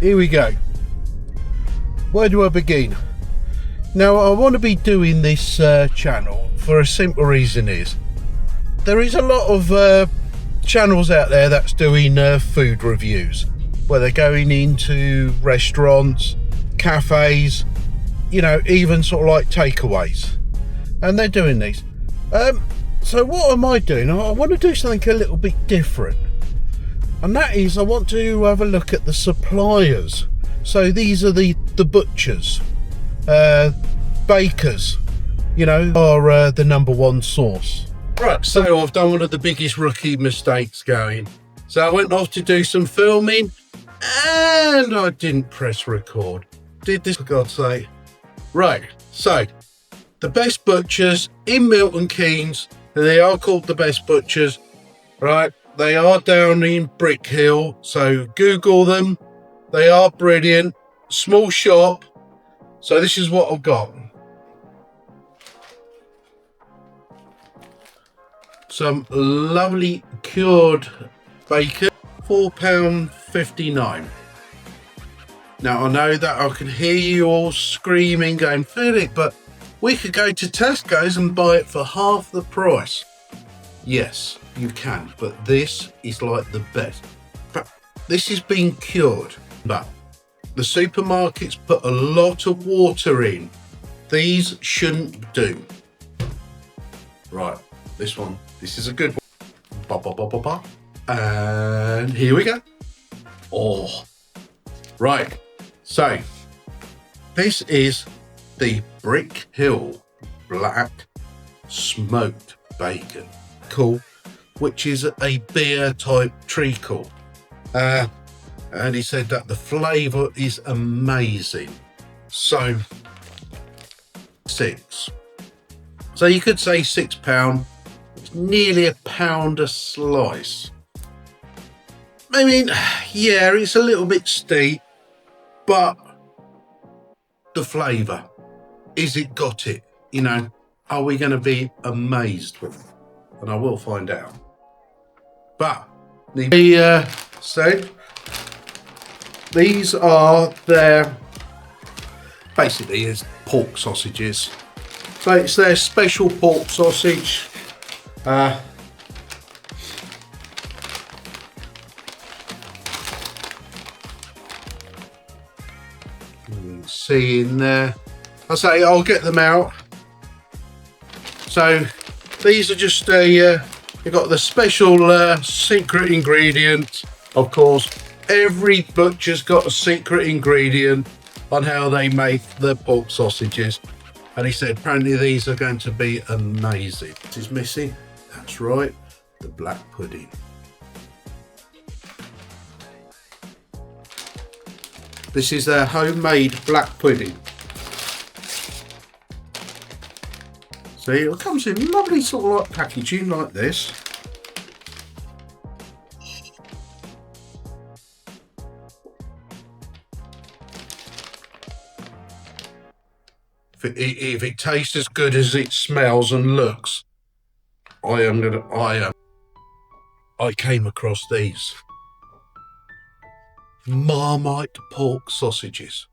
here we go. Where do I begin? Now, I want to be doing this channel for a simple reason is there is a lot of channels out there that's doing food reviews, where they're going into restaurants, cafes, you know, even sort of like takeaways, and they're doing these. So what am I doing? I want to do something a little bit different, and that is I want to have a look at the suppliers. So these are the butchers, bakers, you know, are the #1 source. Right, so I've done one of the biggest rookie mistakes going. So I went off to do some filming and I didn't press record. Did this for God's sake. Right, so the best butchers in Milton Keynes, they are called the best butchers, right? They are down in Brick Hill, so Google them. They are brilliant. Small shop. So this is what I've got. Some lovely cured bacon, £4.59. Now I know that I can hear you all screaming, going, Philip, but we could go to Tesco's and buy it for half the price. Yes, you can, but this is like the best. But this is being cured, but the supermarkets put a lot of water in. These shouldn't do. Right, this one. This is a good one. Ba, ba, ba, ba, ba. And here we go. Oh, right. So this is the Brick Hill Black Smoked Bacon. Cool. Which is a beer type treacle. And he said that the flavour is amazing. So, 6. So you could say £6. It's nearly £1 a slice. I mean, yeah, it's a little bit steep, but the flavour, is it got it? You know, are we going to be amazed with it? And I will find out. But he said these are their, basically it's pork sausages. So it's their special pork sausage. You can see in there. I say I'll get them out. So these are just you've got the special secret ingredient. Of course, every butcher's got a secret ingredient on how they make the pork sausages. And he said, apparently these are going to be amazing. This is missing. That's right, the black pudding. This is their homemade black pudding. See, it comes in lovely sort of like packaging like this. If it tastes as good as it smells and looks, I came across these Marmite pork sausages.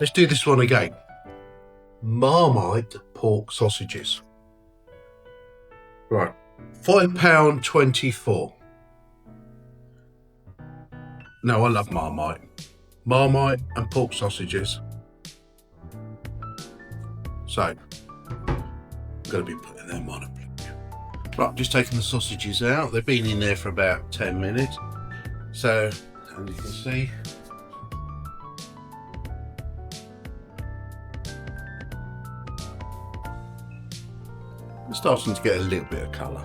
Let's do this one again. Marmite pork sausages. Right, £5.24. No, I love Marmite. Marmite and pork sausages. So, I'm going to be putting them on a plate. Right, just taking the sausages out. They've been in there for about 10 minutes. So, and you can see, it's starting to get a little bit of colour.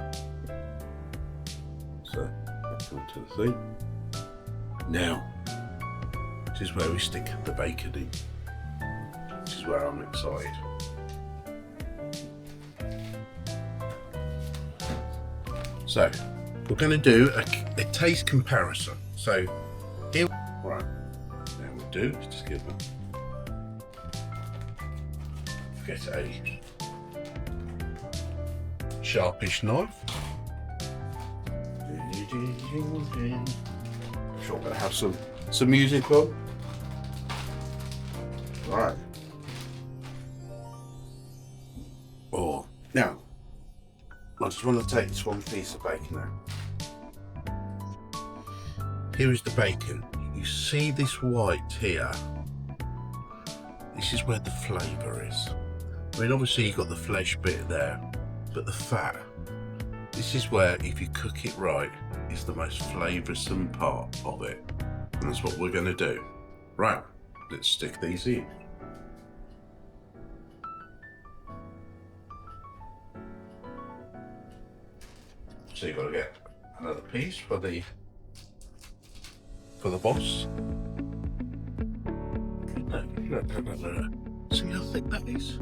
So, back onto the thing. Now, this is where we stick the bacon in. This is where I'm excited. So, we're going to do a taste comparison. So, here, right, now we'll do, just give them, get a sharpish knife. I'm sure I'm going to have some some music on. Right. Oh, now I just want to take this one piece of bacon out. Here is the bacon. You see this white here? This is where the flavour is. I mean, obviously you've got the flesh bit there, but the fat, this is where, if you cook it right, is the most flavoursome part of it. And that's what we're going to do. Right, let's stick these in. So you've got to get another piece for the boss. Look. See how thick that is?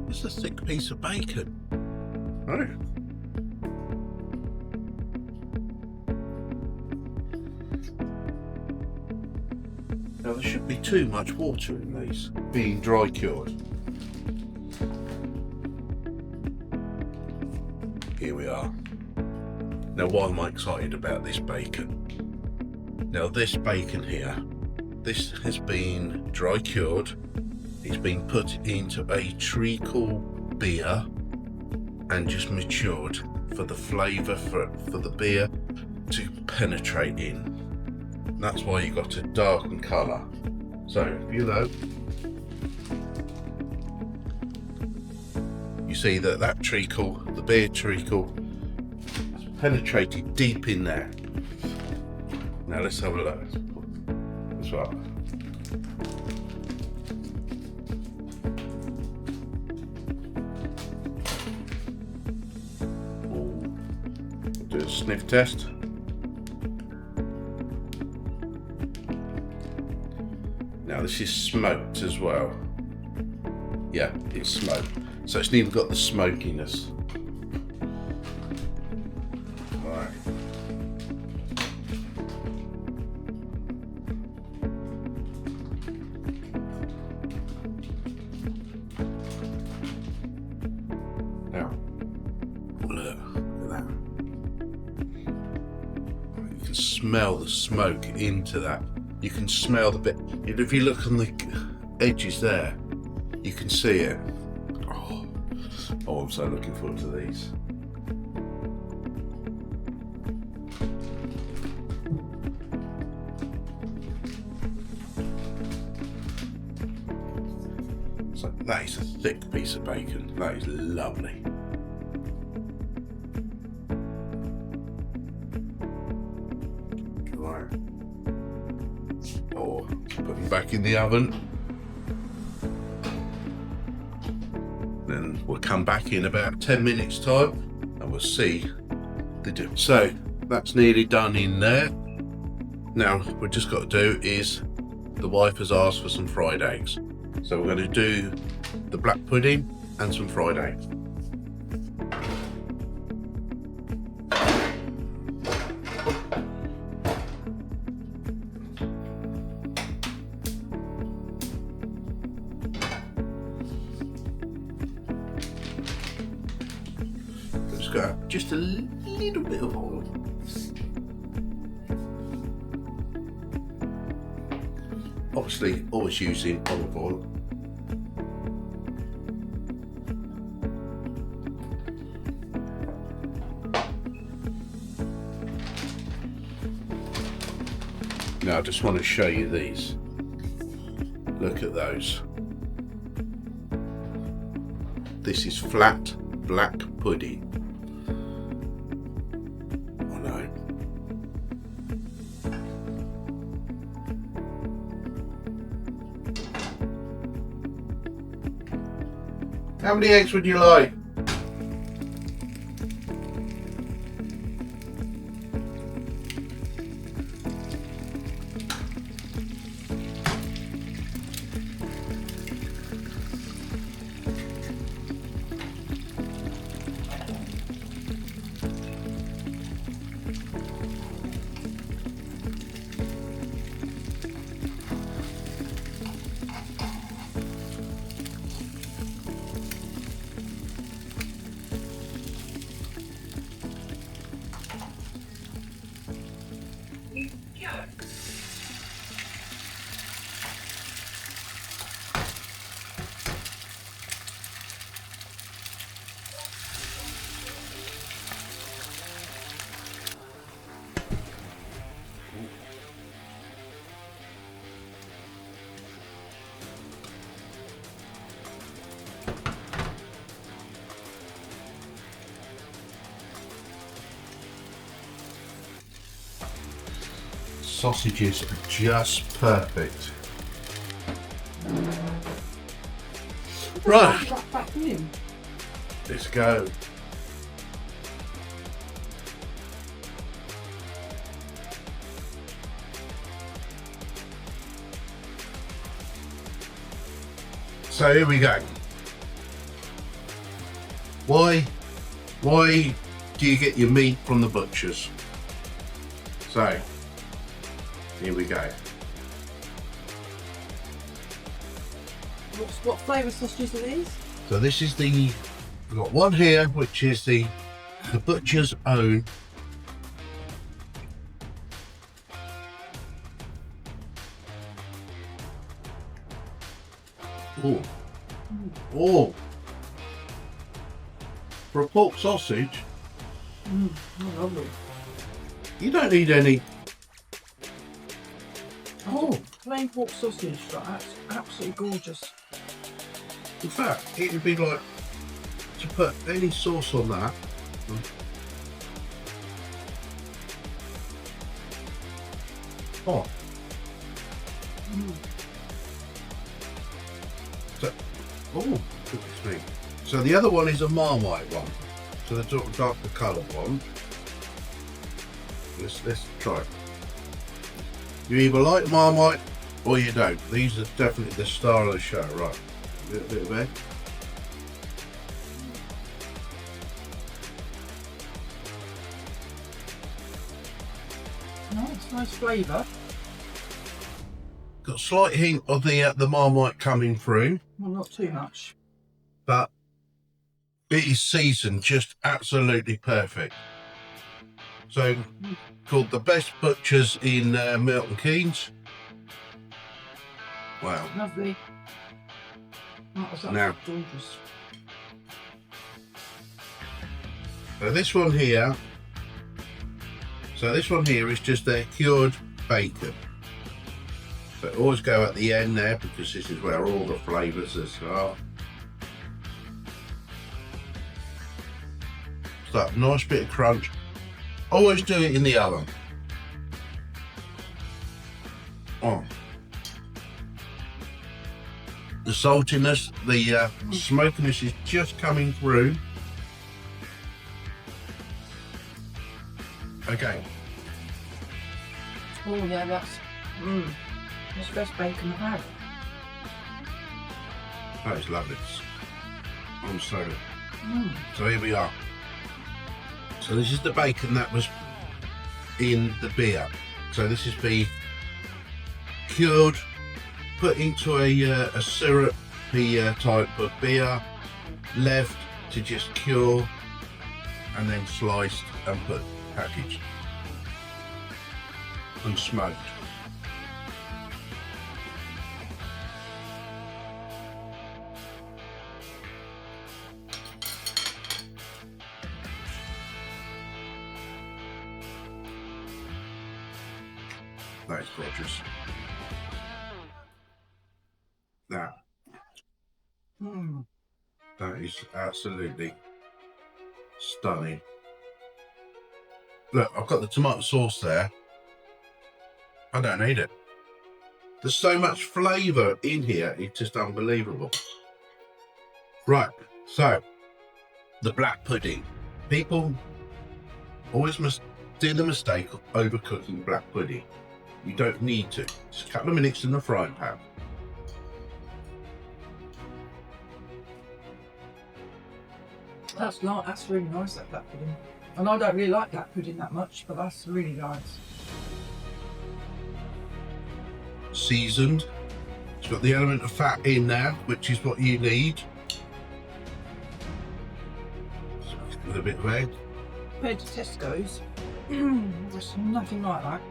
It's a thick piece of bacon. Right. Now there shouldn't be too much water in these, being dry cured. Here we are. Now why am I excited about this bacon? Now this bacon here, this has been dry cured. It's been put into a treacle beer and just matured for the flavour for the beer to penetrate in. That's why you got a dark colour. So if you look, you see that treacle, the beer treacle, has penetrated deep in there. Now let's have a look. That's right. Do a sniff test. Now this is smoked as well. Yeah, it's smoked. So it's even got the smokiness. Right. Now, look at that. You can smell the smoke into that. You can smell the bit. If you look on the edges there, you can see it. Oh, I'm so looking forward to these. So that is a thick piece of bacon. That is lovely. Right. Oh, put them back in the oven. Then we'll come back in about 10 minutes time and we'll see the difference. So that's nearly done in there. Now we've just got to do is, the wife has asked for some fried eggs. So we're going to do the black pudding and some fried eggs. Just a little bit of oil. Obviously, always using olive oil. Now, I just want to show you these. Look at those. This is flat black pudding. How many eggs would you like? sausages are just perfect. Right, let's go. So here we go. Why do you get your meat from the butchers? So here we go. What flavour sausages are these? So this is we've got one here, which is the butcher's own. Oh, oh! For a pork sausage, Lovely. you don't need any. Oh, Plain pork sausage, that's absolutely gorgeous. in fact, it would be like to put any sauce on that. Oh. So, oh, goodness me. So the other one is a Marmite one. So the darker coloured one. Let's try it. You either like Marmite or you don't. These are definitely the star of the show, right? A little bit of egg. Nice flavour. Got a slight hint of the Marmite coming through, Well, not too much. but it is seasoned just absolutely perfect. So, called the best butchers in Milton Keynes. Wow. Lovely. That was Now. gorgeous. So this one here. So this one here is just their cured bacon. So always go at the end there because this is where all the flavours are. So nice bit of crunch. Always do it in the oven. Oh. The saltiness, the smokiness is just coming through. Okay. Oh yeah, that's the best bacon I've had. That is lovely. I'm sorry. So here we are. So this is the bacon that was in the beer. So this has been cured, put into a syrupy type of beer, left to just cure, and then sliced and put packaged and smoked. That is gorgeous. Now, that is absolutely stunning. Look, I've got the tomato sauce there. I don't need it. There's so much flavour in here, it's just unbelievable. Right, so the black pudding. People always must do the mistake of overcooking black pudding. You don't need to. Just a couple of minutes in the frying pan. That's really nice, that black pudding. And I don't really like black pudding that much, but that's really nice. Seasoned. It's got the element of fat in there, which is what you need. With a bit of egg. Compared to Tesco's, there's nothing like that.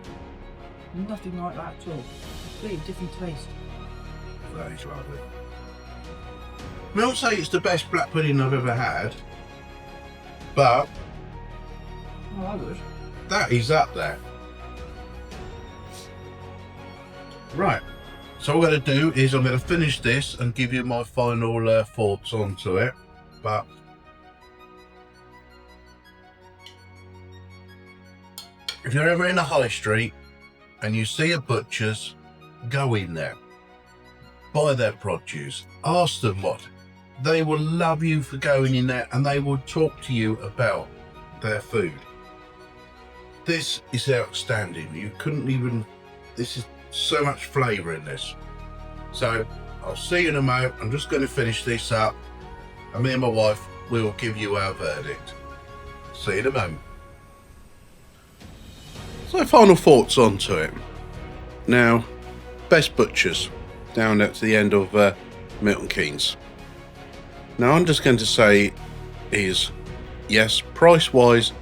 Nothing like that at all. Completely different taste. That is lovely. I won't say it's the best black pudding I've ever had, but Oh, I would. that is up there. Right, so what I'm going to do is I'm going to finish this and give you my final thoughts onto it. But if you're ever in a high street and you see a butcher's, go in there, buy their produce, ask them what. They will love you for going in there, and they will talk to you about their food. This is outstanding. You couldn't even, this is so much flavour in this. So I'll see you in a moment. I'm just going to finish this up, and me and my wife will give you our verdict. See you in a moment. So final thoughts onto it. Now, best butchers down at the end of Milton Keynes. Now I'm just going to say is, yes, price wise,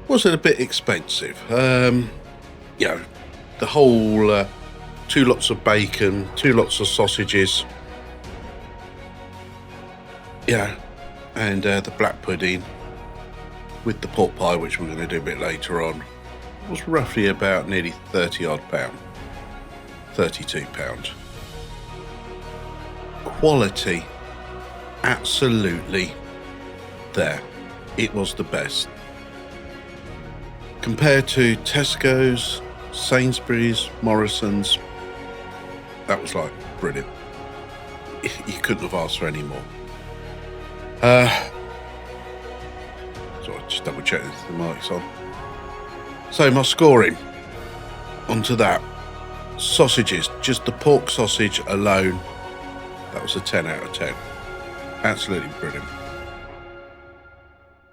was it a bit expensive? You know, the whole 2 lots of bacon, 2 lots of sausages, yeah, and the black pudding with the pork pie, which we're going to do a bit later on, was roughly about nearly £30 odd, £32. Quality, absolutely there. It was the best. Compared to Tesco's, Sainsbury's, Morrison's, that was like brilliant. You couldn't have asked for any more. So I just double check if the mic's on. So my scoring onto that. Sausages, just the pork sausage alone, that was a 10 out of 10. Absolutely brilliant.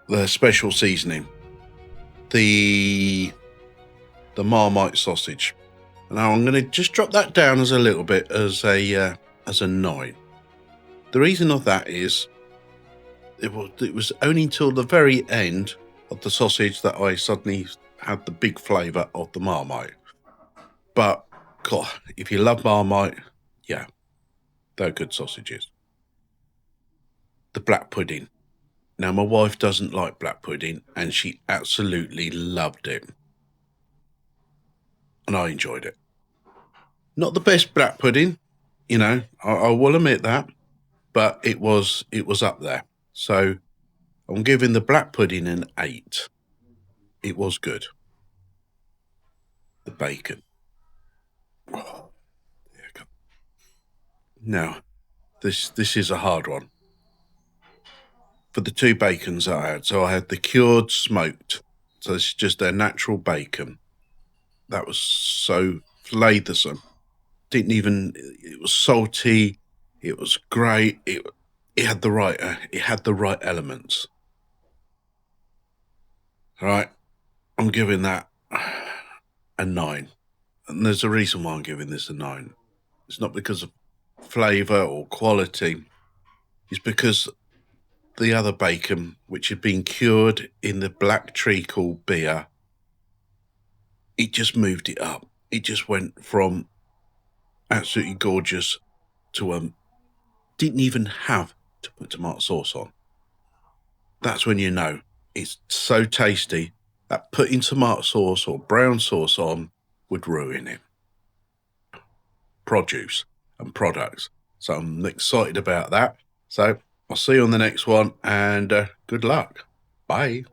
The special seasoning, the Marmite sausage. Now I'm going to just drop that down as a little bit as a 9. The reason of that is it was only until the very end of the sausage that I suddenly had the big flavour of the Marmite. But God, if you love Marmite, yeah, they're good sausages. The black pudding. Now my wife doesn't like black pudding, and she absolutely loved it. And I enjoyed it. Not the best black pudding, you know, I will admit that, but it was up there. So I'm giving the black pudding an 8. It was good. The bacon. Oh, now, this is a hard one. For the 2 bacons that I had, so I had the cured smoked, so it's just their natural bacon. That was so flavoursome. It was salty, it was great, it had the right elements. All right, I'm giving that a 9, and there's a reason why I'm giving this a 9. It's not because of flavour or quality, it's because the other bacon, which had been cured in the black treacle beer, it just moved it up. It just went from absolutely gorgeous to didn't even have to put tomato sauce on. That's when you know it's so tasty that putting tomato sauce or brown sauce on would ruin it. Produce and products. So I'm excited about that. So I'll see you on the next one, and good luck. Bye.